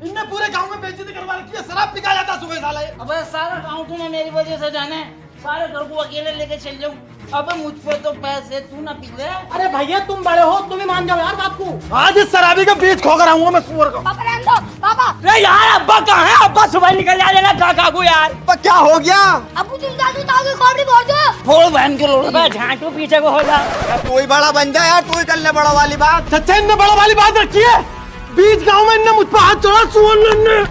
इनने पूरे गांव में बेइज्जती करवा रखी है, शराब पिका जाता सुबह साला ये। अबे सारा गांव तुम्हें मेरी वजह से जाने, सारे घर को अकेले लेके चल जाऊं। अबे मुझ पे तो पैसे तू ना पी ले। अरे भैया तुम बड़े हो, तुम ही मान जाओ यार बात को। आज इस शराबी का बीज खोकर आऊंगा मैं सुअर का। पापा रहने दो पापा। अरे यार अब्बा कहाँ है? अब्बा सुबह निकल जाएगा काका को यार। पर क्या हो गया? अबू तुम दादू ताऊ कॉमेडी बोल दो। फोड़ बहन के लोग। अबे झांटू पीछे को हो जा। तू ही बड़ा बन जा यार, तू ही कर ले बड़ा वाली बात। सच्चा इनने बड़ा वाली बात रखी है। बीच गांव में इनने मुझ पर हाथ चढ़ा सुअर ने।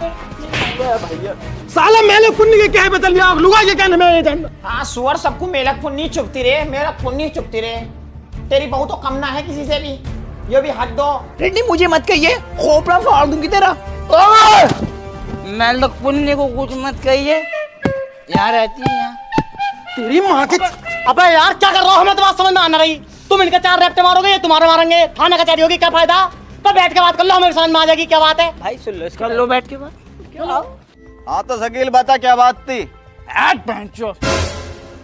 साला मेले पुन्नी के क्या बदल गया? लुगा के कहने में ये जानना। हाँ सुअर सबको मेलक पुन्नी चुपती रहे, मेरा पुन्नी चुपती रहे। तेरी बहू तो कम ना है किसी से भी, ये भी हद दो। रेड्डी मुझे मत कहिए, खोपड़ा फाड़ दूंगी तेरा। मैं लोग पुण्य को कुछ मत कहिए, यहाँ रहती है यहाँ। तेरी माँ के। अबे यार क्या कर रहा हो? हमें तो बात समझ में आना रही। तुम इनका 4 रैप्टे मारोगे, ये तुम्हारे मारेंगे। थाने कचहरी होगी, क्या फायदा? तो बैठ के बात कर लो, हमें समझ में आ जाएगी क्या बात है। भाई सुन लो, कर लो बैठ के बात। हाँ तो शकील बता क्या बात थी?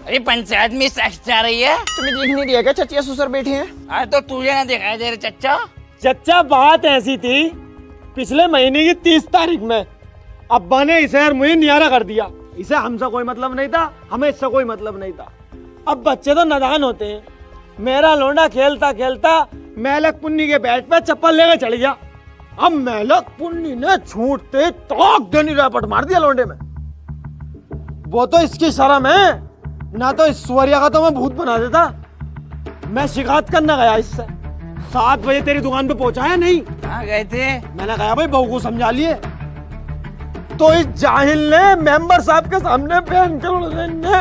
अरे पंचायत में सेक्स जा रही है। तुम्हें देख नहीं दिया क्या चचिया ससुर बैठे हैं? अरे तो तुझे ना दिखाई दे रहे चच्चा? चच्चा बात ऐसी थी, पिछले महीने की 30 तारीख में अब्बा ने इसे और मुझे नियारा कर दिया। इसे हमसे कोई मतलब नहीं था, हमें इससे कोई मतलब नहीं था। अब बच्चे तो नादान होते हैं। मेरा लोंडा खेलता खेलता मेलक पुन्नी के बैट पे चप्पल लेकर चढ़ गया। अब मेलक पुन्नी ने छूटते तोक देनी रैपट मार दिया लोंडे में। वो तो इसकी शर्म है ना, तो इस सुअरिया का तो मैं भूत बना देता। मैं शिकायत करने गया इससे। 7 बजे तेरी दुकान पे पहुंचाया नहीं। कहाँ गए थे? मैंने कहा भाई बहू को समझा लिए, तो इस जाहिल ने मेंबर साहब के सामने बहन के ने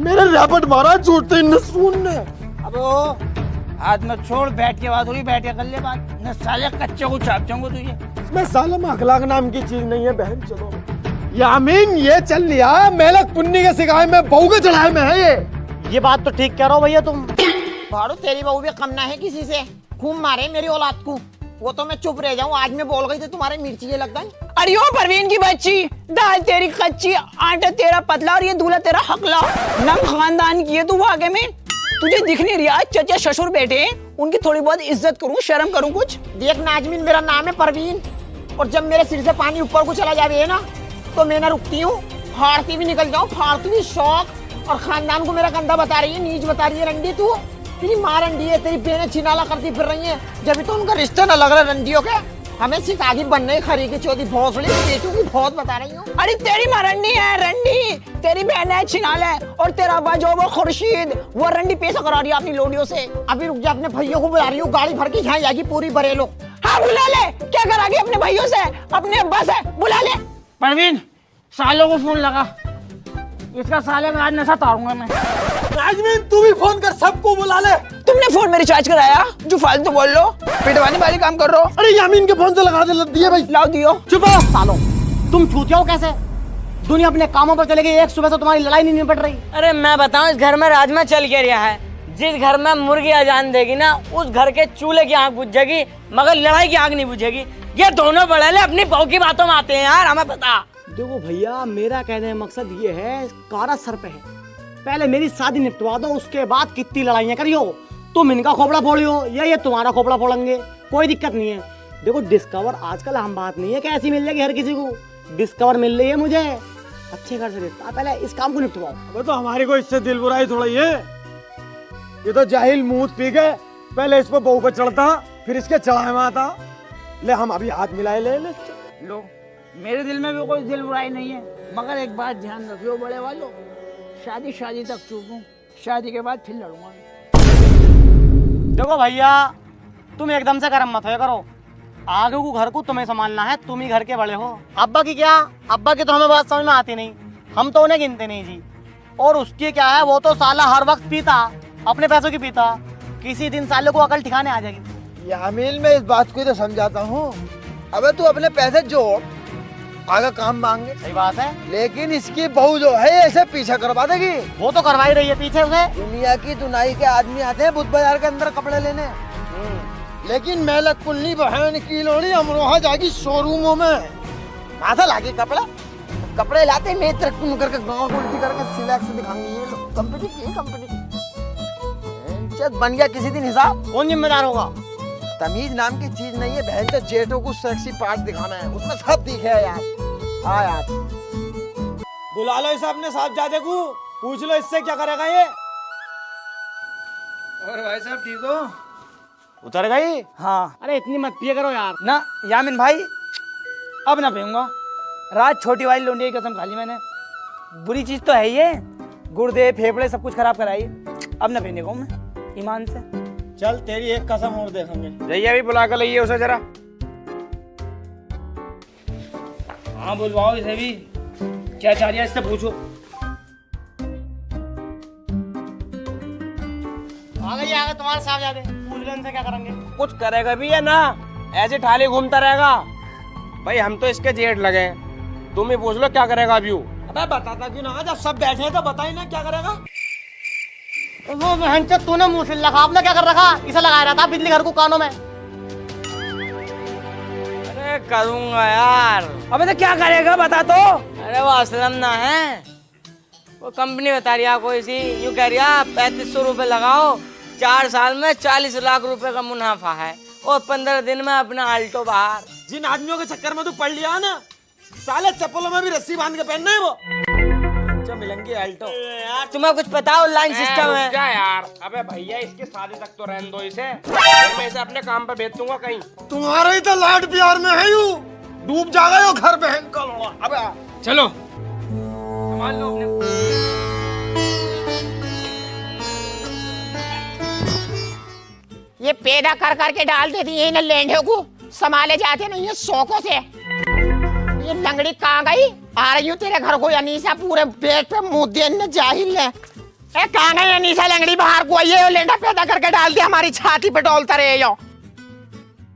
मेरे रैपट मारा छूटते इन सुन ने। अब वो हाथ में छोड़, बैठ के बात होगी, बैठ के कर ले बात। न साले कच्चे को छाप जाऊंगा तुझे। इसमें साले में अखलाक नाम की चीज नहीं है बहन। चलो यामीन ये चल लिया, मेलक पुन्नी के सिखाए में बहू के चढ़ाए में है ये बात तो ठीक कह रहे हो भैया तुम। भाड़ू तेरी बहू भी कम ना है किसी से, खूब मारे मेरी औलाद को। वो तो मैं चुप रह जाऊं, आज मैं बोल गई थी तुम्हारे मिर्ची ये लग गई। अरे ओ परवीन की बच्ची, दाल तेरी कच्ची, आटा तेरा पतला और ये दूल्हा तेरा हकला। नंग खानदान की है तू वाकई में। तुझे दिख नहीं रहा चचा ससुर बैठे, उनकी थोड़ी बहुत इज्जत करूं, शर्म करूं कुछ। देख नाजमीन, मेरा नाम है परवीन, और जब मेरे सिर से पानी ऊपर को चला जावे ना तो मैं ना रुकती हूँ, फाड़ती भी निकल जाऊँ, फाड़ती भी शौक। और खानदान को मेरा गंदा बता रही है, नीच बता रही है। रंडी तू, तेरी माँ रंडी है, तेरी बहनें छिनाला करती फिर रही है। जब तो उनका रिश्ता न लग रहा रंडियों के, हमें सिर्फ आगे बनने खरी की चौथी भौसड़ी बेटू की बहुत बता रही हूँ। अरे तेरी माँ रंडी है, रंडी तेरी बहन है छिनाल है, और तेरा अब्बा जो वो खुर्शीद, वो रंडी पैसा करा रही है अपनी लोडियों से। अभी रुक जा, अपने भैया को बुला रही हूँ, गाड़ी भर के यहाँ जाएगी पूरी बरेलो। हाँ बुला ले, क्या करागी अपने भाइयों से, अपने अब्बा से, बुला ले। परवीन सालों को फोन लगा, इसका साले में आज नशा तारूंगा मैं। नाजमीन तू भी फोन कर, सबको बुला ले। तुमने फोन में रिचार्ज कराया? जो फालतू बोल लो, पिटवाने वाली काम कर रहे हो। अरे यामीन के फोन से लगा दे, दिए भाई। लाओ दियो। चुप रहो सालो, तुम छूते हो कैसे? दुनिया अपने कामों पर चले गई, एक सुबह से तुम्हारी लड़ाई नहीं निपट रही। अरे मैं बताऊं, इस घर में राजमा चल के रहा है। जिस घर में मुर्गी अजान देगी ना, उस घर के चूल्हे की आंख बुझ जाएगी, मगर लड़ाई की आंख नहीं बुझेगी। ये दोनों बड़े अपनी बहू की बातों में आते हैं यार, हमें पता। देखो भैया, मेरा कहने का मकसद ये है, कारा सर पे है। पहले मेरी शादी निपटवा दो, उसके बाद कितनी लड़ाइयाँ करियो। तुम इनका खोपड़ा फोड़ियो या ये तुम्हारा खोपड़ा फोड़ेंगे, कोई दिक्कत नहीं है। देखो डिस्कवर आजकल हम बात नहीं है कि ऐसी मिल जाएगी हर किसी को। डिस्कवर मिल रही है मुझे, अच्छे घर से रिश्ता। पहले इस काम को निपटवाओ। अबे तो हमारी को इससे दिल बुराई थोड़ा ही है। ये तो जाहिल मुंह पी गए, पहले इस पर बहू पे चढ़ता, फिर इसके चढ़ाए में आता। ले हम अभी हाथ मिलाए ले लो, मेरे दिल में भी कोई दिल बुराई नहीं है, मगर एक बात ध्यान रखियो बड़े वालों, शादी तक चुप हूँ, शादी के बाद फिर लड़ूंगा। देखो भैया, तुम एकदम से गर्म मत हो करो। आगे को घर को तुम्हें संभालना है, तुम ही घर के बड़े हो। अब्बा की क्या, अब्बा की तो हमें बात समझ में आती नहीं, हम तो उन्हें गिनते नहीं जी। और उसकी क्या है, वो तो साला हर वक्त पीता, अपने पैसों की पीता। किसी दिन साले को अकल ठिकाने आ जाएगी। यामीन मैं इस बात को तो समझाता हूँ। अबे तू अपने पैसे जोड़, आगे काम मांगे। सही बात है, लेकिन इसकी बहू जो है ऐसे पीछा करवा देगी। वो तो करवा ही रही है पीछे उसे। दुनिया की दुनाई के आदमी आते हैं बुध बाजार के अंदर कपड़े लेने, लेकिन मेलक पुन्नी बहन की लोड़ी अमरोहा जाएगी शोरूमों में। माथा लागे कपड़े लाते मैं तरक्की करके गाँव उल्टी करके सिलेक्ट से दिखाऊंगी। ये कंपनी बन गया किसी दिन हिसाब। कौन जिम्मेदार होगा? तमीज नाम की चीज नहीं है बहन। तो जेठों को सेक्सी पार्ट दिखाना है, उसमें सब दिखे है यार। हाँ यार, बुला लो इसे अपने साहबजादे को, पूछ लो इससे क्या करेगा ये। और भाई साहब ठीक हो? उतर गई? हाँ, अरे इतनी मत पिया करो यार। ना यामिन भाई, अब ना पीऊंगा। रात छोटी वाली लोंडी की कसम खा ली मैंने। बुरी चीज तो है ये, गुर्दे फेफड़े सब कुछ खराब कराई। अब ना पीने को मैं ईमान से। चल तेरी एक कसम और देखेंगे। जैया भी बुला कर लाइए उसे जरा। हाँ बुलवाओ इसे भी, क्या चाह रही है इससे पूछो। आ गए तुम्हारे साथ जाते, पूछ लो इनसे क्या करेंगे। कुछ करेगा भी है ना, ऐसे ठाले घूमता रहेगा। भाई हम तो इसके जेठ लगे हैं, तुम ही पूछ लो क्या करेगा अभी वो। अबे बताता क्यों ना, जब सब बैठे हैं तो बता ही ना क्या करेगा। वो बहनचोद तूने मुंह से लगा, आपने क्या कर रखा? इसे लगाया रहा था बिजली घर को कानों में। अरे करूंगा यार। अबे तो क्या करेगा बता तो। अरे वो असलम ना है, वो कंपनी बता रही है कोई सी, यूँ कह रही है 3500 रुपए लगाओ, 4 साल में 40 लाख रुपए का मुनाफा है और 15 दिन में अपना आल्टो बाहर। जिन आदमियों के चक्कर में तू पढ़ लिया ना, साले चप्पलों में भी रस्सी बांध के पहनना है वो। अच्छा मिलेंगे आल्टो। यार तुम्हें कुछ पता है ऑनलाइन सिस्टम है? क्या यार, अबे भैया इसके शादी तक तो रहने दो इसे, फिर मैं इसे अपने काम पे भेज दूंगा कहीं। तुम्हारा ही तो लाड प्यार में है यू, डूब जाएगा यो घर बहन का लोड़ा। अबे चलो संभाल लो अपने। ये पैदा कर करके डाल देती है इन लेंढे को, संभाले जाते नहीं है शौकों से। ये लंगड़ी कहाँ गई? आ रही हूँ तेरे घर को अनीसा, पूरे पेट पे मुंह देने जाहिल है। ए कहाँ गई अनीसा लंगड़ी? बाहर को आइए, लेंडा पैदा करके डाल दिया हमारी छाती पे डोलता रहे यो।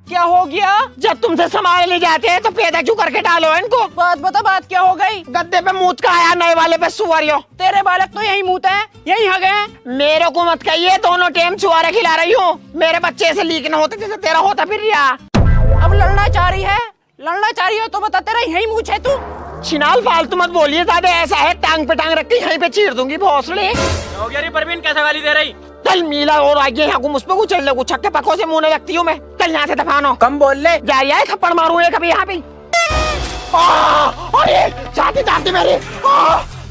क्या हो गया? जब तुमसे संभाल ले जाते हैं तो पैदा क्यों करके डालो इनको? बात बता, बात क्या हो गई? गद्दे पे मूत का आया, नए वाले पे सुअरियो। तेरे बालक तो यही मुँह है, यही हगे हैं। मेरे को मत कहिए, दोनों टाइम चुआरे खिला रही हूँ। मेरे बच्चे ऐसे लीक न होते जैसे तेरा होता फिर रिया। अब लड़ना चाह रही है, लड़ना चाह रही हो तो बता, तेरा यही मुँह है तू। छिनाल फालतू मत बोलिए ज्यादा, ऐसा है टांग पे टांग रख के यहीं पे चीर दूंगी भोसड़ी। हो गया रे परवीन, कैसे गाली दे रही? चल मीला और आगे यहाँ को मुझ पे कुछ चल कुछ छक्के पक्कों से मुंह लगती हूँ मैं। चल यहाँ से दफानो। कम बोल ले। जा रहा है, थप्पड़ मारूं एक अभी यहाँ पे। अरे छाती दादी मेरी,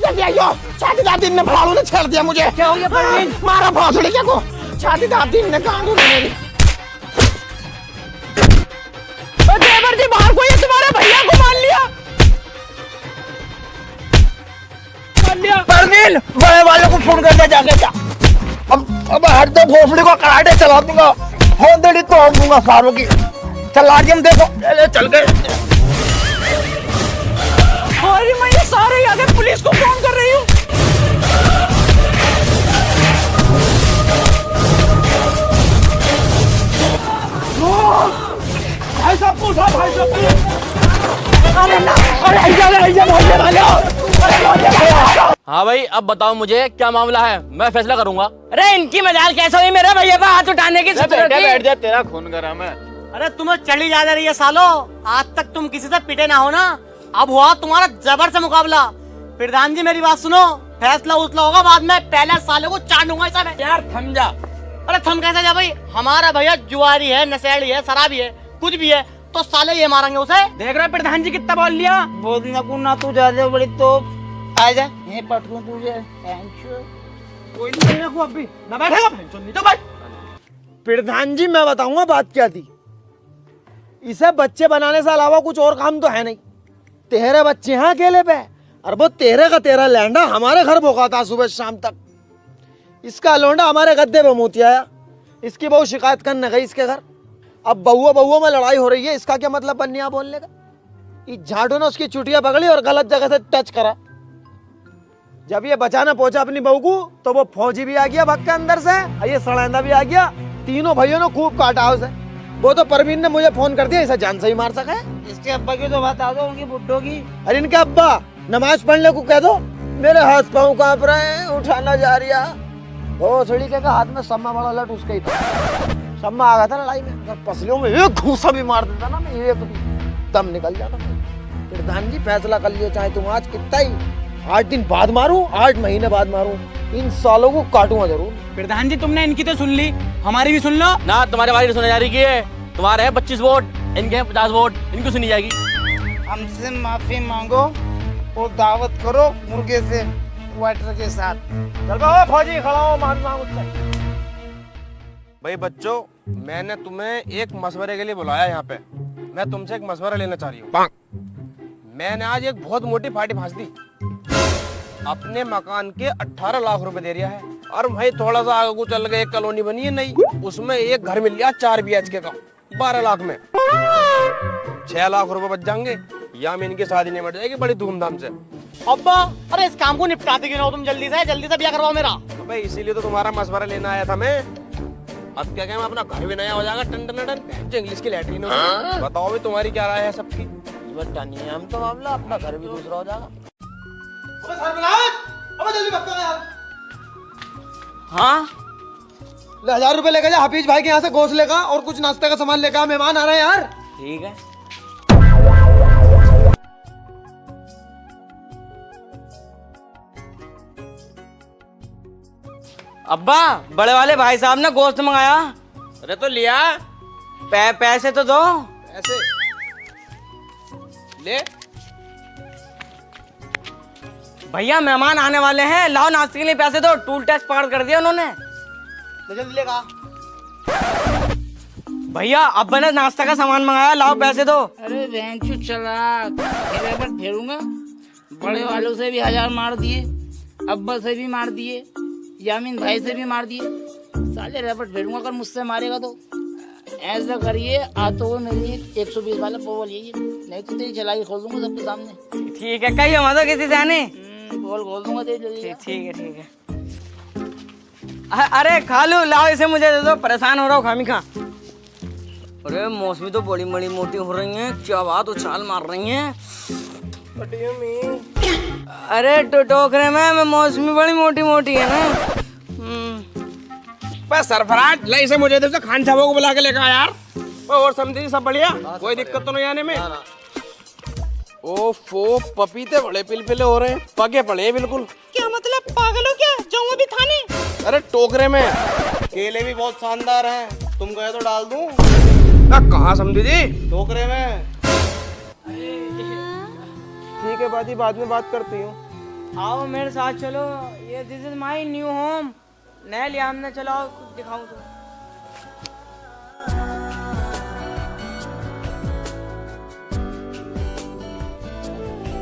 जल्दी आइयो। छाती दादी ने फाड़ू ने छेड़ दिया मुझे। क्या हो गया परवीन? मारा भोसड़ी क्या को, छाती दादी ने कांडू मेरी। देवर जी बाहर को, ये तुम्हारे भैया को मान लिया। परवीन, बड़े वाले को फोन करके जाके जा। अब हट दो, भोसड़ी को कराटे चला दूंगा, होंदड़ी तोड़ दूंगा सारों की। चल आजिम देखो, चल गए। अरे मैं ये सारे आगे पुलिस को फोन कर रही हूँ। भाई साहब को उठा, भाई साहब। अरे ना, अरे ऐसा भोसड़ी वाले। हाँ भाई, अब बताओ मुझे क्या मामला है, मैं फैसला करूंगा। अरे इनकी मजाल कैसे हुई मेरे भैया पे हाथ उठाने की? बैठ जा, तेरा खून गरम है। अरे तुम्हें चली जा रही है सालो, आज तक तुम किसी से पिटे ना हो ना। अब हुआ तुम्हारा जबर से मुकाबला। प्रधान जी मेरी बात सुनो, फैसला उसला होगा बाद में, पहले साले को चाटूंगा ऐसा मैं। यार थम जा। अरे थम कैसे जा भाई, हमारा भैया जुआरी है, नशेड़ी है, शराबी है, कुछ भी है, तो साले ये मारेंगे उसे। देख रहे प्रधान जी कितना बोल लिया। बोलना को ना तू ज्यादा बड़ी तो आ जा, ये पटकूं तुझे। कोई नहीं मिलने को अभी ना बैठेगा नहीं तो भाई। प्रधान जी मैं बताऊंगा बात क्या थी। इसे बच्चे बनाने से अलावा कुछ और काम तो है नहीं। तेरे बच्चे हैं अकेले पे, और वो तेरे का तेरा लैंडा हमारे घर भोंका सुबह शाम तक। इसका लोंडा हमारे गद्दे पे मोती आया, इसकी बहू शिकायत करने गई इसके घर। अब बहुआ में लड़ाई हो रही है, इसका क्या मतलब बन्निया बोलने का? इस झाड़ू ने उसकी चुटिया पकड़ी और गलत जगह से टच करा। जब ये बचाना पहुंचा अपनी बहू को, तो वो फौजी भी आ गया भग के अंदर से, ये सड़ेंदा भी आ गया। तीनों भाइयों ने खूब काटा उसे। वो तो परवीन ने मुझे फोन कर दिया, इसे जान से ही मार सके। इसके अब्बा की तो बता दो, उनकी बुड्ढों की। अरे इनके अब्बा नमाज पढ़ने को कह दो। मेरे हाथ पाँव कांप रहे हैं, उठाना जा रही है। वो सड़ी के हाथ में सम्मा बड़ा लट उसका ही था। सम्मा आ गया था लड़ाई में, अगर पसलियों में एक घूसा भी मार देता ना, मैं एक भी दम निकल जाता। प्रधान जी फैसला कर लियो, चाहे तुम आज कितना ही 8 दिन बाद मारूं, 8 महीने बाद मारूं, इन सालों को काटूंगा जरूर। प्रधान जी तुमने इनकी तो सुन ली, हमारी भी सुन लो। ना तुम्हारे वाली सुने जा रही की है, तुम्हारे हैं 25 वोट, इनके हैं 50 वोट, इनको सुनी जाएगी। हमसे माफी मांगो और दावत करो मुर्गे से वाइटर के साथ। चल बा फौजी खड़ा हो, मान मांग उससे। भाई बच्चों, मैंने तुम्हें एक मशवरे के लिए बुलाया यहाँ पे। मैं तुमसे एक मशवरा लेना चाह रही हूँ। मैंने आज एक बहुत मोटी पार्टी फांस दी। अपने मकान के 18 लाख रुपए दे दिया है, और भाई थोड़ा सा आगे को चल गए एक कॉलोनी बनी है नई, उसमें एक घर मिल गया 4 BHK का 12 लाख में। 6 लाख रुपए बच जाएंगे, या में इनकी शादी निपट जाएगी बड़ी धूमधाम से। अब्बा, अरे इस काम को निपटाते क्यों ना हो तुम? जल्दी से ब्याह करवाओ मेरा। भाई इसीलिए तो तुम्हारा मशवरा लेना आया था मैं। अब क्या कहना, अपना घर भी नया हो जाएगा, टन टन टन, जो इंग्लिश की लैट्रिन हो। बताओ भी तुम्हारी क्या राय है सबकी? नहीं है हम तो मामला, अपना घर भी दूसरा हो जाएगा। अबे सरपनाज, अबे जल्दी भगता यार। हाँ ले 1000 रुपए लेकर जा हाफिज भाई के यहाँ से घोंसले का, और कुछ नाश्ते का सामान लेकर आ, मेहमान आ रहे हैं यार। ठीक है। अब्बा, बड़े वाले भाई साहब ने गोश्त मंगाया। अरे तो लिया। पैसे तो दो। ऐसे ले। भैया मेहमान आने वाले हैं, लाओ नाश्ते के लिए पैसे दो। टूल टैक्स पकड़ कर दिया उन्होंने। जल्दी लेगा। भैया अब मैंने नाश्ता का सामान मंगाया, लाओ पैसे दो। अरे बेंचू चला पर फेरूंगा। बड़े वालों से भी 1000 मार दिए, अब्बा से भी मार दिए, यामीन भाई से भी मार दिए। साले रैपट फेरूंगा, अगर मुझसे मारेगा तो ऐसा करिए, तो मेरी 120 वाला पोल ये, नहीं तो तेरी चलाई खोल दूंगा सबके सामने। ठीक है, कहिए मत किसी से आने। पोल खोल दूंगा तेरी। ठीक है। अरे खालू, लाओ इसे मुझे दे दो, परेशान हो रहा हूँ खामी खा। अरे मौसमी तो बड़ी बड़ी मोटी हो रही हैं, क्या बात उछाल मार रही हैं। अरे टोकरे में मौसमी बड़ी मोटी मोटी है ना। बस सरफराज, ले इसे मुझे दे दो, खान साहब को बुला के लेकर आ यार। और समझी सब बढ़िया, कोई दिक्कत तो नहीं आने में। ओफो, पपीते बड़े पिलपिले हो रहे हैं, पके पड़े बिल्कुल। क्या मतलब, पागल हो क्या? जाऊँ अभी थाने? अरे टोकरे में केले भी बहुत शानदार हैं, तुम कहे तो डाल दूं। कहाँ समझी जी? टोकरे में। ठीक है बाजी, बाद में बात करती हूँ। आओ मेरे साथ चलो, ये this is my new home. नया लिया हमने, चलो कुछ दिखाऊं तो।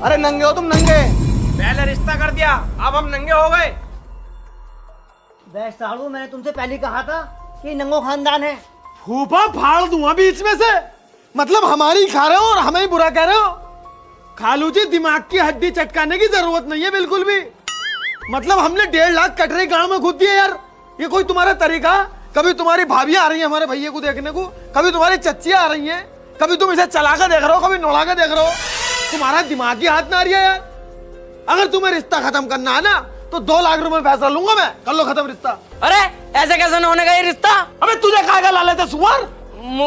अरे नंगे हो तुम, नंगे। पहले रिश्ता कर दिया, अब हम नंगे हो गए। साड़ू, मैंने तुमसे पहले कहा था कि नंगो खानदान है। फूफा फाड़ दूंगा बीच में से। मतलब हमारी खा रहे हो और हमें ही बुरा कह रहे हो। खालू जी, दिमाग की हड्डी चटकाने की जरूरत नहीं है बिल्कुल भी। मतलब हमने 1.5 लाख कटरे गांव में खुद दिए यार। ये कोई तुम्हारा तरीका? कभी तुम्हारी भाभी आ रही है हमारे भैया को देखने को, कभी तुम्हारी चच्चियां आ रही हैं, कभी तुम इसे चला कर देख रहे हो, कभी नोड़ा कर देख रहे हो। तुम्हारा दिमाग की हाथ ना आ रही है यार। अगर तुम्हें रिश्ता खत्म करना है ना, तो 2 लाख रुपए पैसा लूंगा मैं, कर लो खत्म रिश्ता। अरे ऐसे कैसे न होने का ये रिश्ता? अबे तुझे काहे का लालच है सुअर?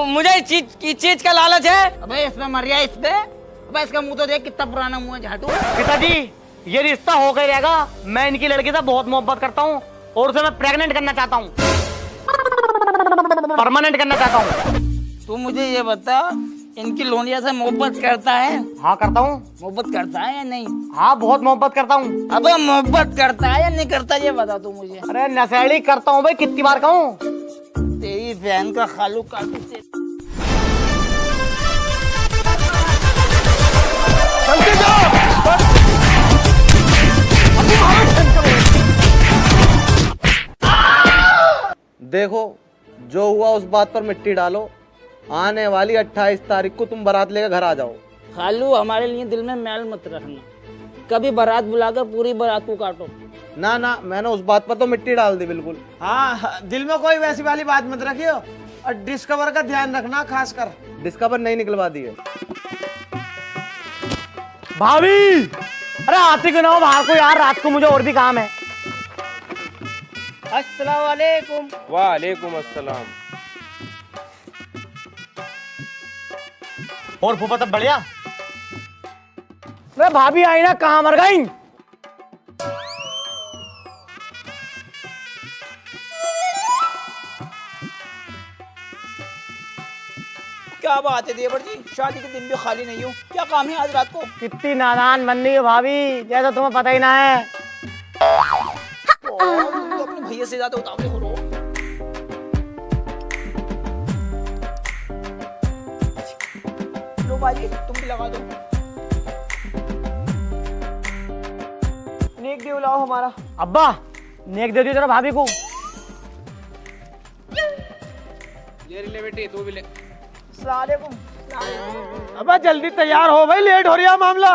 मुझे चीज का लालच है। अबे इसमें मर गया, इस पे। अबे इसका मुंह तो देख, कितना पुराना मुंह है झाटू। पिताजी, ये रिश्ता हो गई रहेगा। मैं इनकी लड़की से बहुत मोहब्बत करता हूँ, और उसे मैं प्रेग्नेंट करना चाहता हूँ, परमानेंट करना चाहता हूँ। तू मुझे ये बता, इनकी लोनिया से मोहब्बत करता है? हाँ करता हूँ। मोहब्बत करता है या नहीं? हाँ बहुत मोहब्बत करता हूँ। अबे मोहब्बत करता है या नहीं करता, ये बता तू मुझे। अरे नशेड़ी करता हूँ भाई, कितनी बार कहूँ? तेरी बहन का खालू काटू से। चलते जाओ। देखो, जो हुआ उस बात पर मिट्टी डालो। आने वाली 28 तारीख को तुम बारात लेकर घर आ जाओ। खालू, हमारे लिए दिल में मैल मत रखना। कभी बारात बुलाकर पूरी बारात को काटो। ना ना, मैंने उस बात पर तो मिट्टी डाल दी बिल्कुल। हाँ, दिल में कोई वैसी वाली बात मत रखियो, और डिस्कवर का ध्यान रखना खासकर। डिस्कवर नहीं निकलवा दिए। भाभी, अरे आती क्यों ना हो बाहर को यार, रात को मुझे और भी काम है। अस्सलाम वालेकुम। वालेकुम अस्सलाम। और फूफा तब बढ़िया? अरे भाभी आई ना, कहाँ मर गई? क्या बात है देवर जी, शादी के दिन भी खाली नहीं हूँ। क्या काम है आज रात को? कितनी नादान बन रही है भाभी, जैसा तुम्हें पता ही ना है। तो अपने भैया से ज्यादा उतावले हो रहे हो। लो भाई तुम भी लगा दो। नेक दे बुलाओ हमारा। अब्बा नेक दे दी तेरा भाभी को। ले बेटी तू भी ले। अस्सलाम वालेकुम। अब जल्दी तैयार हो भाई, लेट हो रहा मामला।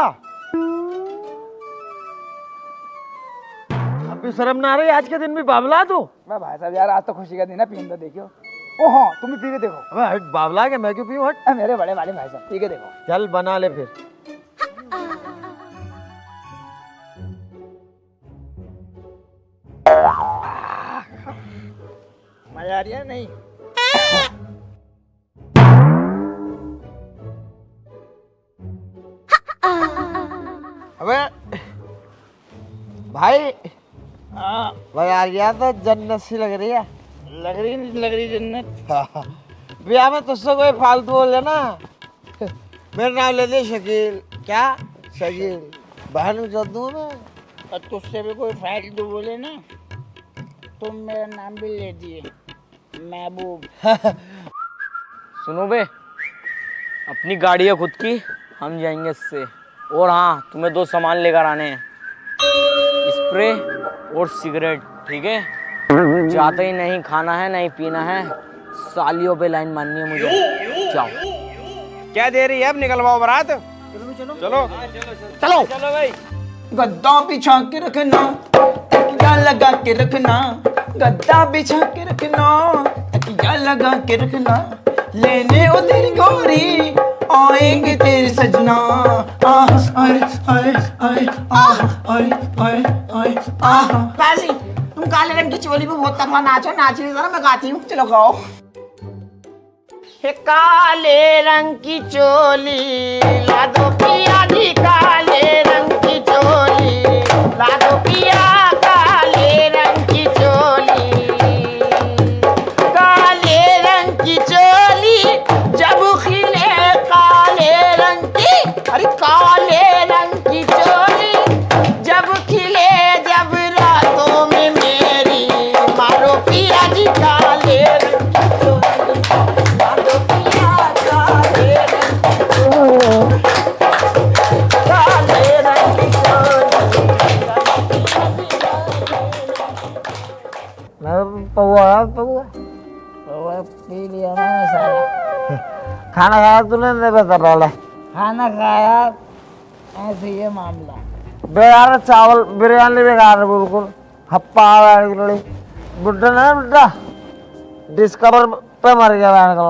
अभी शर्म ना आ रही आज के दिन में बाबला तू? भाई साहब यार आज तो खुशी का दिन है, पीन तो देखियो। ओ हाँ तुम भी पी के देखो। अबे हट बाबला के, मैं क्यों पीऊं? हट मेरे बड़े वाले भाई साहब पी के देखो। चल बना ले फिर। मजा आ रही है नहीं? अबे भाई यार यार तो जन्नत सी लग रही है। लग रही जन्नत। ब्याह में तुझसे कोई फालतू बोल लेना, मेरा नाम ले दे शकील। क्या शकील? बहन को दूं मैं। और तुझसे भी कोई फालतू बोले ना, तुम मेरा नाम भी ले दिए, महबूब। सुनो बे, अपनी गाड़ी है खुद की, हम जाएंगे इससे। और हाँ तुम्हें 2 सामान लेकर आने हैं, स्प्रे और सिगरेट, ठीक है? जाते ही नहीं खाना है नहीं पीना है, सालियों पे लाइन माननी है मुझे। जाओ। क्या दे रही है, अब निकलवाओ बारात। चलो चलो भाई। गद्दा बिछा के रखना, तकिया लगा के रखना, गद्दा बिछा के रखना, तकिया लगा के रखना, लेने ओ तेरी गोरी आएंगे तेरे सजना। पाजी तुम काले रंग की चोली में बहुत तगड़ा नाचो, नाचिए जरा, मैं गाती हूँ। चलो गाओ। हे काले रंग की चोली ला दो पिया जी, काले रंग की चोली ला दो पिया, काले रंग की चोली, काले रंग की चोली जब खिले काले रंग की, अरे काले रंग की चोली जब खिले, जब रातों में मेरी मारो पिया जी, काले रंग की चोली मारो पिया, काले रंग की चोली, काले रंग की चोली। पौआ पी लिया मैंने सारा। खाना खाया तूने? नहीं बता रहा। खाना खाया, ऐसे ये मामला। बेकार चावल बिरयानी बेकार है बिल्कुल। हप्पा बुड्ढा ना बुड्ढा डिस्कवर पे मर गया बहन का।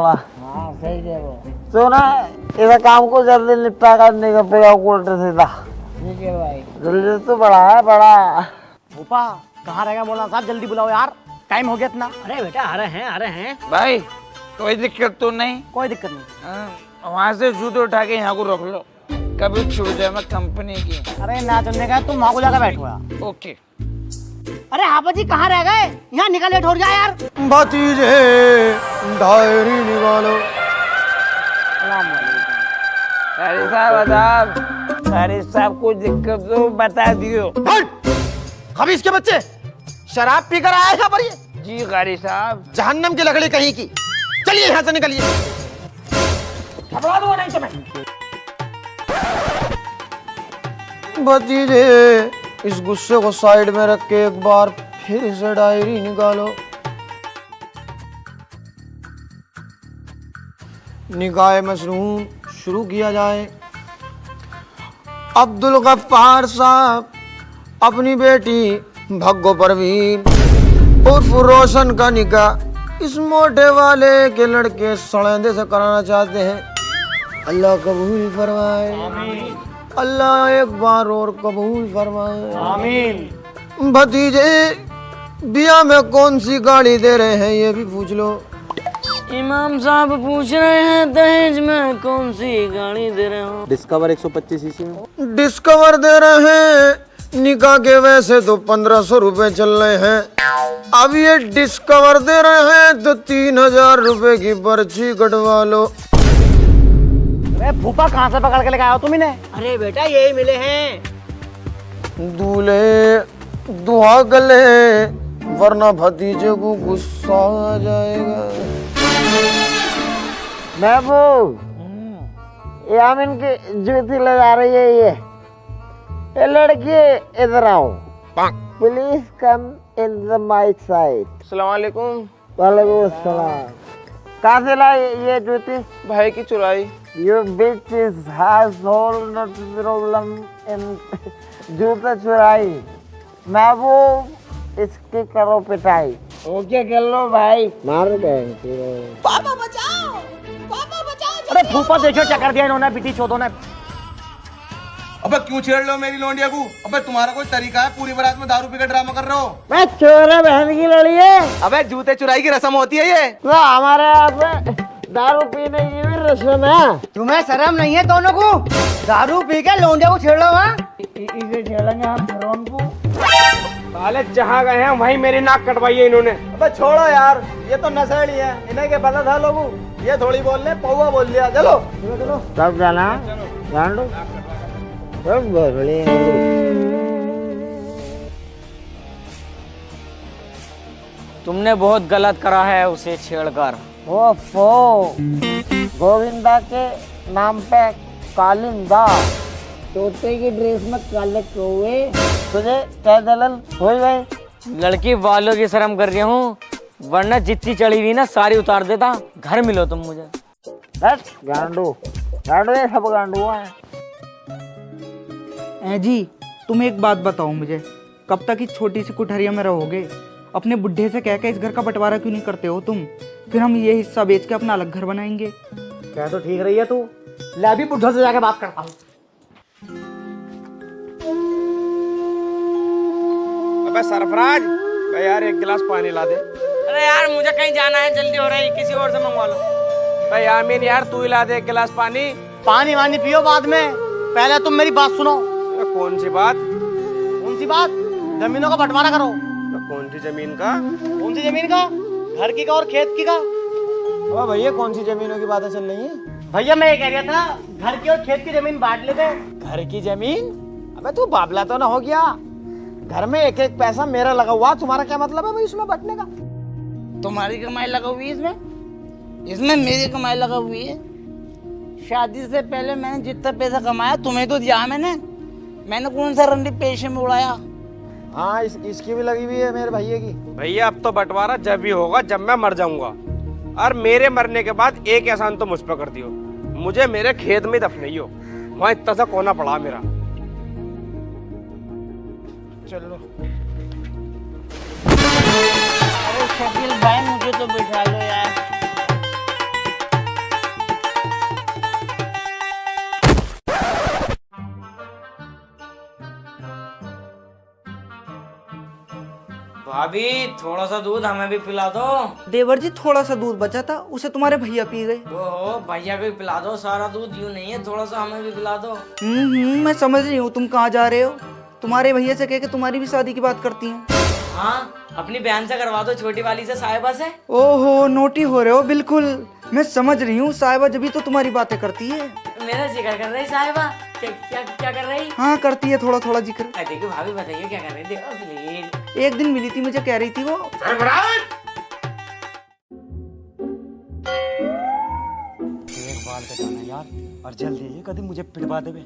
हाँ सही है वो। तो ना इस काम को जल्दी निपटा कर निकल उल्टे सीधा। ठीक है भाई। जल्दी तो बड़ा है बड़ा। भूपा कहाँ रहेगा मौलाना साहब, जल्दी बुलाओ यार, टाइम हो गया इतना। अरे बेटा आ रहे हैं। भाई कोई दिक्कत तो नहीं? कोई दिक्कत नहीं। वहाँ से जूते उठा के यहाँ को रख लो, कभी छूट जाए मैं कंपनी की। अरे ना चलने का, तुम वहाँ को जाकर बैठो यार। ओके। अरे हापा जी कहाँ रह गए, यहाँ निकल लेट हो जाए यार। भतीजे डायरी निकालो। साहब साहब कुछ दिक्कत तो बता दियो। खबीस के बच्चे, शराब पीकर आया यहाँ पर ये? जी गाड़ी साहब। जहन्नम की लकड़ी कहीं की। चलिए यहाँ से निकलिए। नहीं तो मैं भतीजे इस गुस्से को साइड में रख के एक बार फिर से डायरी निकालो। निकाय मशरूम शुरू किया जाए। अब्दुल गफ्फार साहब अपनी बेटी भग्गो परवीन उर्फ रोशन का निकाह इस मोटे वाले के लड़के सड़ेंदे से कराना चाहते हैं। अल्लाह कबूल फरमाए। अल्लाह एक बार और कबूल फरमाए। आमीन। भतीजे बिया में कौन सी गाड़ी दे रहे हैं ये भी पूछ लो। इमाम साहब पूछ रहे हैं दहेज में कौन सी गाड़ी दे रहे हो? डिस्कवर 125 सीसी में। डिस्कवर दे रहे हैं। निकाह के वैसे तो 1500 रुपए चल रहे हैं, अब ये डिस्कवर दे रहे हैं तो 3000 रुपए की पर्ची कटवा लो। फूफा कहाँ से पकड़ के लेके आया हो तुम इन्हें? अरे बेटा यही मिले हैं। दूल्हे दुआ गले वरना भतीजे को गुस्सा आ जाएगा। महबूब, यामिन की जूती ले जा रही है ये लड़की इधर आओ। Please come in the my side. अस्सलाम वालेकुम। वालेकुम अस्सलाम। कहाँ से लाई ये जूती? भाई की चुराई। You bitches has whole not problem in जूता चुराई। महबूब इसकी करो पिटाई। ओके कर लो भाई। मार देंगे। पापा बचाओ, पापा बचाओ। अरे फूफा देखो क्या कर दिया इन्होंने, बिटी चौधो ने। अबे क्यों छेड़ लो मेरी लौंडिया को? अबे तुम्हारा कोई तरीका है? पूरी बारात में दारू पी कर ड्रामा कर रहे हो। मैं चोर है बहन की लड़ी है। अबे जूते चुराई की रस्म होती है ये। तो हमारे यहाँ पे दारू पीने की भी रस्म है। तुम्हें शर्म नहीं है दोनों को? दारू पी के लौंडिया को छेड़ लो। हाँ इसे छेड़ेंगे हम फिरौन को। साले जहाँ गए हैं वहीं मेरी नाक कटवाई है इन्होंने। अबे छोड़ो यार, ये तो नशेड़ी है, इन्हें क्या पता था लोगों? ये थोड़ी बोल ले, पौवा बोल लिया। चलो सब जाना जान लो। सब बोले तुमने बहुत गलत करा है उसे छेड़कर। ओफो, गोविंदा के नाम पे कालिंदा। तोते की ड्रेस में काले कौवे। तुझे क्या दलल हो गई? लड़की वालों की शर्म कर रही हूँ, वरना जितनी चढ़ी हुई ना सारी उतार देता। घर मिलो तुम मुझे। बस गांडू गांडू ये सब गांडू हैं। जी तुम एक बात बताओ मुझे, कब तक इस छोटी सी कुठरिया में रहोगे? अपने बुढ़े से कह के इस घर का बंटवारा क्यों नहीं करते हो तुम? फिर हम ये हिस्सा बेच के अपना अलग घर बनाएंगे। क्या तो ठीक रही है तू। ले अभी बुढ़ा से जाके बात करता हूँ। अबे सरफराज, भाई यार एक गिलास पानी ला दे। अरे यार मुझे कहीं जाना है, जल्दी हो रहा है, किसी और से मंगवा लो। भाई आमीन यार तू ही ला दे एक गिलास पानी। पानी वानी पियो बाद में, पहले तुम मेरी बात सुनो। कौन सी बात? कौन सी बात? जमीनों का बंटवारा करो। कौन सी जमीन का? कौन सी जमीन का? घर की का और खेत की का? अबे भैया कौन सी जमीनों की बातें चल रही हैं? भैया मैं ये कह रहा था, घर की और खेत की जमीन बांट लेते। घर की जमीन? अबे तू बाबला तो ना हो गया? घर में एक एक पैसा मेरा लगा हुआ, तुम्हारा क्या मतलब है भाई इसमें बंटने का? तुम्हारी कमाई लगा हुई है इसमें? इसमें मेरी कमाई लगा हुई है। शादी से पहले मैंने जितना पैसा कमाया तुम्हें तो दिया मैंने कौन सा रंडी पेशे में उड़ाया? हाँ इसकी भी लगी हुई है मेरे भैया की। भैया अब तो बंटवारा जब भी होगा जब मैं मर जाऊंगा, और मेरे मरने के बाद एक एहसान तो मुझ पर कर दियो, मुझे मेरे खेत में दफनाइयो, वहाँ इतना सा कोना पड़ा मेरा। चलो। अरे शकील भाई मुझे तो बिठा लो यार। भाभी थोड़ा सा दूध हमें भी पिला दो। देवर जी थोड़ा सा दूध बचा था, उसे तुम्हारे भैया पी गए। ओहो भैया को भी पिला दो, सारा दूध यूं नहीं है, थोड़ा सा हमें भी पिला दो। मैं समझ रही हूँ तुम कहाँ जा रहे हो। तुम्हारे भैया से कह के तुम्हारी भी शादी की बात करती हैं। हाँ अपनी बहन से करवा दो, छोटी वाली से, साहिबा से। ओहो नोटी हो रहे हो बिल्कुल। मैं समझ रही हूँ, साहिबा जब भी तो तुम्हारी बातें करती है। मेरा जिक्र कर रही साहिबा? क्या कर रही? हाँ करती है थोड़ा थोड़ा जिक्र। देखो भाभी बताइए क्या कर रही थी? प्लीज। एक दिन मिली थी मुझे, कह रही थी वो एक बाल कटाना यार, और जल्दी ये कभी मुझे पिटवा देवे।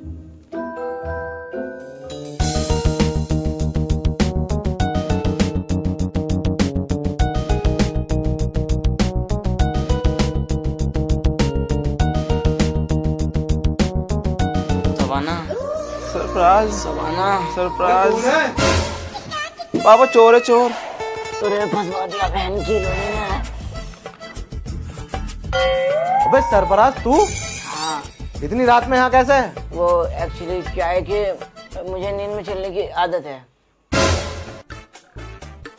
Surprise savanna surprise. बाबा चोर है चोर। तुझे फंसवा दिया बहन की लोड़ी ने। अबे सरफराज तू? हाँ इतनी रात में यहाँ कैसे? वो एक्चुअली क्या है कि मुझे नींद में चलने की आदत है।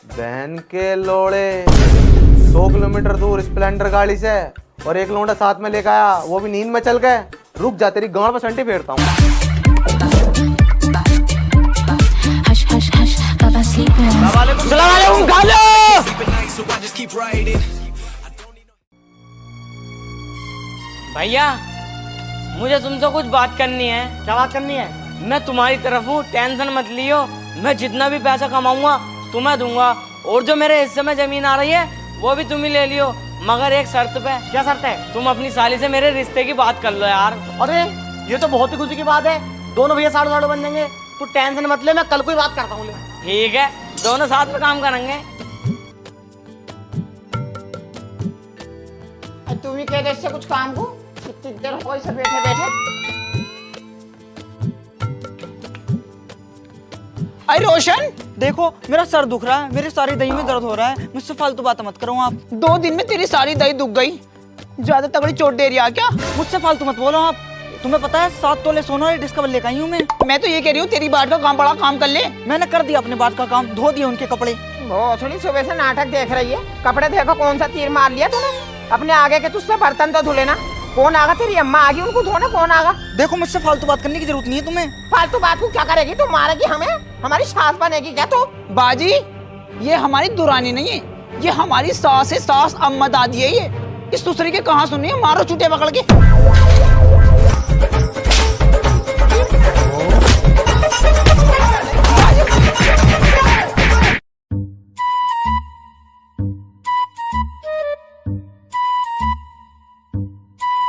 बहन के लोड़े 100 किलोमीटर दूर स्प्लेंडर गाड़ी से, और एक लौंडा साथ में लेकर आया, वो भी नींद में चल गए। रुक जा, तेरी गांड में संटी फेरता हूँ। भैया मुझे तुमसे कुछ बात करनी है। क्या बात करनी है? मैं तुम्हारी तरफ हूँ, टेंशन मत लियो। मैं जितना भी पैसा कमाऊंगा तुम्हें दूंगा, और जो मेरे हिस्से में जमीन आ रही है वो भी तुम ही ले लियो, मगर एक शर्त पे। क्या शर्त है? तुम अपनी साली से मेरे रिश्ते की बात कर लो यार। अरे ये तो बहुत ही खुशी की बात है, दोनों भैया साढ़े साढ़े बन जाएंगे। तू टेंशन मत ले, मैं कल को ही बात करता हूँ। ठीक है, दोनों साथ में काम करेंगे। तुम ही कह दे इससे कुछ काम को, कितनी देर हो गई से बैठे बैठे। अरे रोशन, देखो मेरा सर दुख रहा है, मेरी सारी दही में दर्द हो रहा है, मुझसे फालतू बात मत करो आप। 2 दिन में तेरी सारी दही दुख गई, ज्यादा तगड़ी चोट दे रही है क्या? मुझसे फालतू मत बोलो आप। तुम्हें पता है 7 तोले सोना और डिस्कवर लेकर आई हूँ मैं तो ये कह रही हूँ तेरी बाट का काम बड़ा काम कर ले। मैंने कर दिया अपने बात का काम, धो दिए उनके कपड़े। थोड़ी सुबह से नाटक देख रही है, कपड़े देखो कौन सा तीर मार लिया तूने। अपने आगे के तुझसे बर्तन तो धुले ना। कौन आगा? तेरी अम्मा आ गई, उनको धोना। कौन आगा? देखो मुझसे फालतू बात करने की जरूरत नहीं है तुम्हें। फालतू बात को क्या करेगी तू? मारेगी हमें? हमारी सास बनेगी क्या तू? बाजी, ये हमारी दुरानी नहीं है, ये हमारी सास है, सास अम्मा दादी है। ये इस दूसरे के कहाँ सुनिए, मारो चूटे पकड़ के।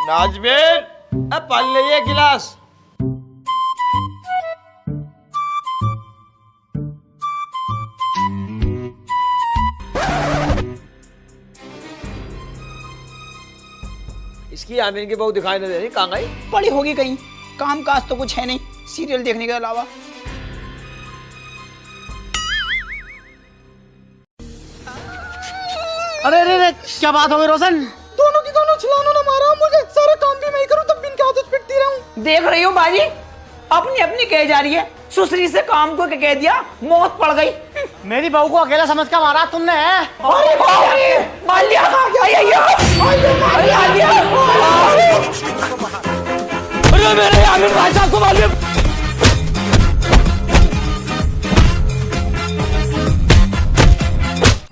नाजबीन, अब पानी ले गिलास। इसकी आमीन की बहू दिखाई नहीं दे रही, कहाँ गई? पड़ी होगी कहीं, काम काज तो कुछ है नहीं सीरियल देखने के अलावा। अरे अरे अरे, क्या बात हो गई रोशन? दोनों की दोनों छिलानों ने मारा मुझे, सारा काम भी मैं ही करूं तब भी इनके हाथों से पिटती रहूं। देख रही हो बाजी, अपनी अपनी कह जा रही है, सुसरी से काम को कह दिया, मौत पड़ गई। मेरी बहू को अकेला समझ कर मारा तुमने है? अरे मार लिया, अरे मेरे आमिर भाई साहब को मार।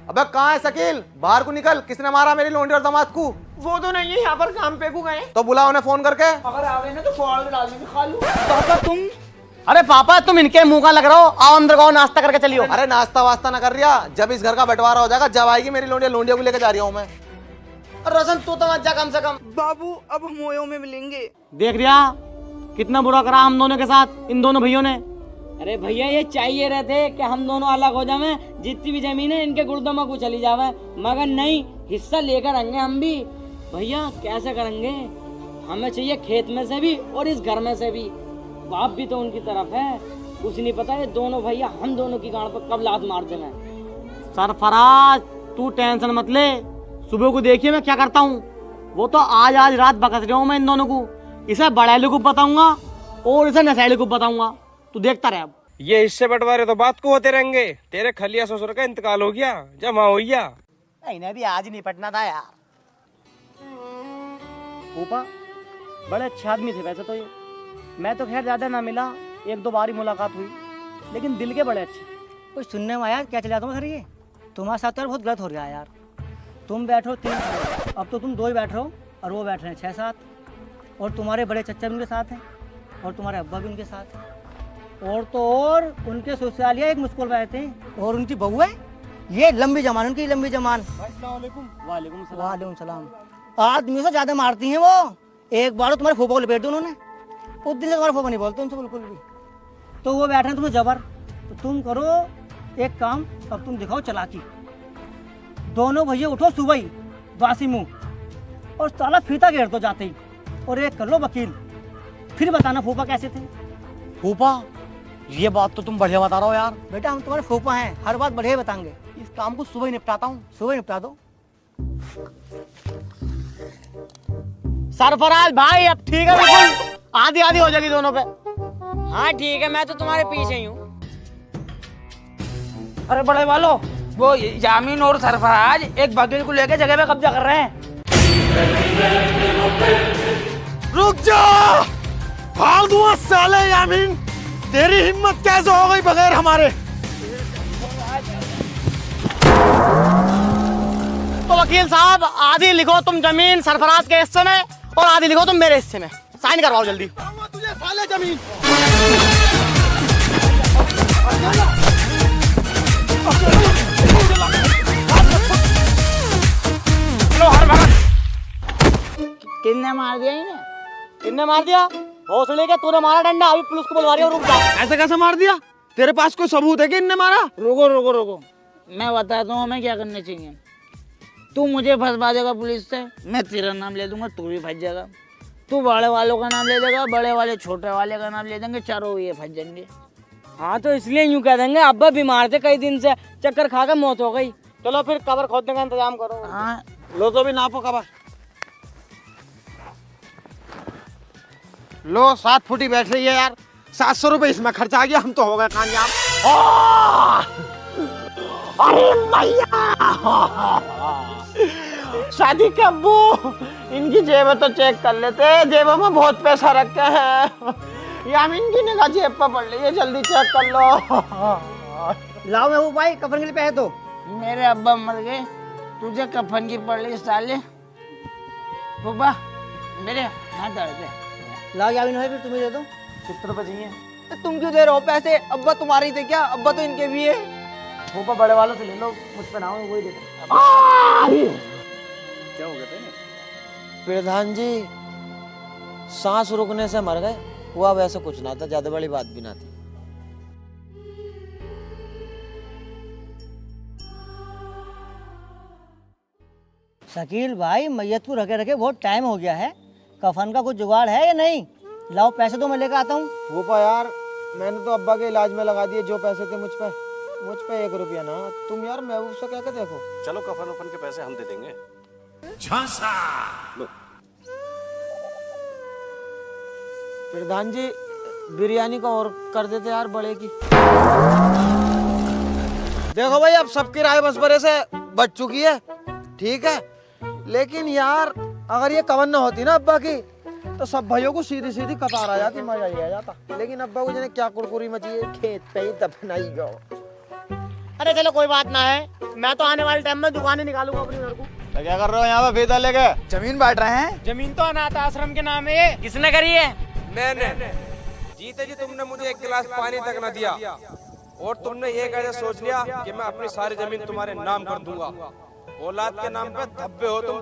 अबे कहाँ है शकील? बाहर को निकल, किसने मारा मेरी लोंडी और दामाद को? वो तो नहीं है यहाँ पर, काम पे को गए। तो बुलाओ उन्हें फोन करके। अगर आ गए ना तो फोड़ में डाल देंगे, खा लो। पापा तुम, अरे पापा तुम इनके मुंह का लग रहे हो, आओ अंदर गाओ नाश्ता करके चलियो। अरे नाश्ता वास्ता ना कर रिया, जब इस घर का बंटवारा हो जाएगा जब आएगी मेरी लोंडिया, लोंडिया को लेकर जा रही हूँ मैं। रोशन तू तो मत जा कम से कम। बाबू अब हम ओयो में मिलेंगे। देख रिया कितना बुरा करा हम दोनों के साथ, इन दोनों भैयों ने। अरे भैया ये चाहिए रहते कि हम दोनों अलग हो जावे, जितनी भी जमीन है इनके गुर्दों में को चली जावे, मगर नहीं, हिस्सा लेकर आएंगे हम भी। भैया कैसे करेंगे? हमें चाहिए खेत में से भी और इस घर में से भी। बाप भी तो उनकी तरफ है, कुछ नहीं पता ये दोनों भैया हम दोनों की गांड पर कब लात मार देना। सरफराज तू टेंशन मत ले, सुबह को देखिए मैं क्या करता हूँ। वो तो आज रात बकस रहा हूँ मैं इन दोनों को। इसे बड़ैले को बताऊंगा और इसे नशैले को बताऊंगा, तू देखता रहे। अब ये हिस्से बंटवारे तो बात को होते रहेंगे। तेरे खलिया ससुर का इंतकाल हो गया, जमा हो गया। इन्हें भी आज निपटना था यार। ऊपा बड़े अच्छे आदमी थे वैसे तो ये, मैं तो खैर ज्यादा ना मिला, 1-2 बार ही मुलाकात हुई, लेकिन दिल के बड़े अच्छे। कुछ सुनने में आया क्या चला तुम्हारे ये? तुम्हारे साथ यार बहुत गलत हो रहा है यार। तुम बैठो 3, अब तो तुम 2 ही बैठ रहे हो और वो बैठ रहे हैं 6-7, और तुम्हारे बड़े चच्चा भी उनके साथ हैं और तुम्हारे अब्बा भी उनके साथ हैं, और तो और उनके ससुरालिया एक मुस्कुल बैठे हैं, और उनकी बहू है ये लंबी जमान, उनकी लंबी जमान। वालेकुम सलाम। आदमी से ज्यादा मारती हैं वो। एक बार तुम्हारे फूफा को लपेट दो उन्होंने, उस दिन से तुम्हारे फूफा नहीं बोलते उनसे बिल्कुल भी। तो वो बैठे हैं तुम्हें जबर, तो तुम करो एक काम, अब तुम दिखाओ चालाकी। दोनों भैया उठो सुबह ही बासी मुंह, और साला फीता घेर दो जाते ही, और एक कर लो वकील, फिर बताना फूफा कैसे थे। फूफा ये बात तो तुम बढ़िया बता रहे हो यार। बेटा हम तुम्हारे फूफा हैं, हर बात बढ़िया बताएंगे। इस काम को सुबह ही निपटाता हूँ, सुबह ही निपटा दो। सरफराज भाई अब ठीक है, बिल्कुल आधी आधी हो जाएगी दोनों पे। हाँ ठीक है, मैं तो तुम्हारे पीछे ही हूँ। अरे बड़े वालों, वो यामीन और सरफराज एक वकील को लेके जगह पे कब्जा कर रहे हैं। रुक जा, फाड़ दूंगा साले यामीन। तेरी हिम्मत कैसे हो गई बगैर हमारे? तो वकील साहब आधी लिखो तुम जमीन सरफराज के हिस्से में और आधी लिखो तुम मेरे हिस्से में। साइन करवाओ जल्दी। तुझे साले जमीन किसने मार दिया इन्हें? किन्ने मार दिया? हौसले के तूने मारा डंडा, अभी पुलिस को बुलवा रही हो, रुक जा। ऐसे कैसे मार दिया? तेरे पास कोई सबूत है कि इनने मारा? रुको रुको रुको, मैं बताता हूँ हमें क्या करना चाहिए। तू मुझे फंसवा देगा पुलिस से, मैं तेरा नाम ले दूंगा, तू भी फंस जाएगा। तू बड़े वालों का नाम ले देगा, बड़े वाले छोटे वाले का नाम ले देंगे, चारों ये फंस जाएंगे। हाँ तो इसलिए यूं कह देंगे अब्बा बीमार थे कई दिन से, चक्कर खा कर मौत हो गई। चलो फिर कबर खोदने का इंतजाम करो। हाँ लो तो भी नापो कबर। लो 7 फुटी बैठ रही है यार, 700 रुपए इसमें खर्चा आ गया, हम तो हो गए कामयाब। अरे भैया, शादी के अब्बू, इनकी जेब तो चेक कर लेते, जेबों में बहुत पैसा रखे हैं। यामिन की निगाह जेब पर पड़ रही है, जल्दी चेक कर लो। लाओ महबूब भाई, कफन के लिए पैसे दो। मेरे अब्बा मर गए, तुझे कफन की पड़ रही साले। बुब्बा मेरे हाथ दर्द है। लाओ यामिन भाई, फिर तुम्हें दे दो। कितने रुपए चाहिए? तुम क्यों दे रहे हो पैसे? अब्बा तुम्हारे ही थे क्या? अब्बा तो इनके भी है। ऊपर बड़े वालों से ले लो, मुझ पे ना हो, वही दे दो। क्या हो गया तेरे? प्रधान जी सांस रुकने से मर गए, हुआ वैसे कुछ ना था, ज्यादा बड़ी बात भी ना थी। शकील भाई, मैयत को रखे रखे बहुत टाइम हो गया है, कफन का कुछ जुगाड़ है या नहीं? लाओ पैसे दो, मैं लेकर आता हूँ। वो पा यार, मैंने तो अब्बा के इलाज में लगा दिए जो पैसे थे मुझ पे 1 रुपया ना। तुम यार महबूब से कह के देखो। चलो कफन उफन के पैसे हम दे देंगे। प्रधान जी बिरयानी का और कर देते यार, बड़े की। देखो भाई, अब सबकी राय मशवरे से बच चुकी है, ठीक है, लेकिन यार अगर ये कवन न होती ना अब्बा की, तो सब भाइयों को सीधी सीधी कतार आ जाती, मजा ही आ जाता। लेकिन अब्बा को जाने क्या कुरकुरी मची है, खेत पे ही दफनाई गयो। अरे चलो कोई बात ना है, मैं तो आने वाले टाइम में दुकानें निकालूंगा अपनी घर को। तो क्या कर रहे हो यहाँ पे फिदा लेके? जमीन बांट रहे हैं। जमीन तो अनाथ आश्रम के नाम है। किसने करी है? मैंने। जीते जी तुमने मुझे 1 गिलास पानी तक न दिया, और तुमने ये कैसे सोच लिया कि मैं अपनी सारी जमीन तुम्हारे नाम कर दूंगा। औलाद के नाम पे धब्बे हो तुम।